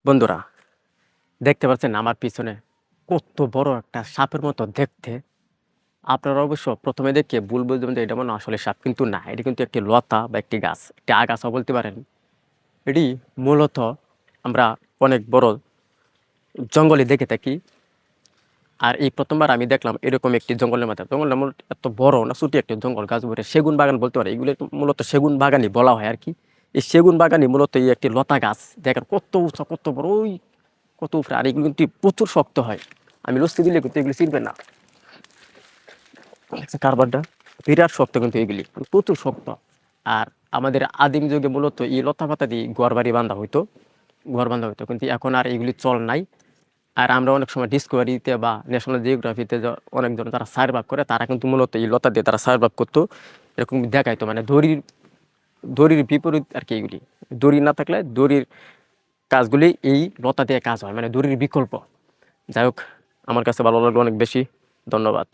বন্ধুরা, দেখতে পাচ্ছেন আমার পিছনে কত বড় একটা সাপের মতো দেখতে। আপনারা অবশ্য ১ম এ দেখে ভুল বুঝবেন যে এটা মনে হয় আসলে সাপ, কিন্তু না, এটা কিন্তু একটি লতা বা একটি গাছ। একটি আগাছাও বলতে পারেন। এটি মূলত আমরা অনেক বড় জঙ্গলে দেখে থাকি। আর এই ১ম বার আমি দেখলাম এরকম একটি জঙ্গলের মধ্যে। জঙ্গলটা মূলত এত বড় না, ছোট একটি জঙ্গল, গাছ ভরে সেগুন বাগান বলতে পারে। এগুলো মূলত সেগুন বাগানই বলা হয় আরকি। এই সেগুন বাগানই মূলত এই একটি লতা গাছ। দেখেন কত উঁচা, কত বড়, ওই কত উপরে। আর এগুলো কিন্তু প্রচুর শক্ত হয়। আমি লস্যি দিলে কিন্তু এগুলি ছিঁড়বে না। দেখছেন কারবারটা? বিরাট শক্ত কিন্তু এগুলি। প্রচুর শক্ত। আর আমাদের আদিম যুগে মূলত এই লতাপাতা দিয়ে ঘরবাড়ি বাঁধা হইতো। ঘর বাঁধা হইতো। কিন্তু এখন আর এগুলি চল নাই। আর আমরা অনেক সময় ডিসকভারিতে বা ন্যাশনাল জিওগ্রাফিতে অনেকজন যারা সার্ভাইভ করে তারা কিন্তু মূলত এই লতা দিয়ে তারা সার্ভাইভ করতো। এরকম দেখাইতো, মানে দড়ির দড়ির বিপরীত আরকি এগুলি। দড়ি না থাকলে দড়ির কাজগুলি এই লতা দিয়ে কাজ হয়। মানে দড়ির বিকল্প। যাই হোক, আমার কাছে ভালো লাগলো অনেক বেশি। ধন্যবাদ।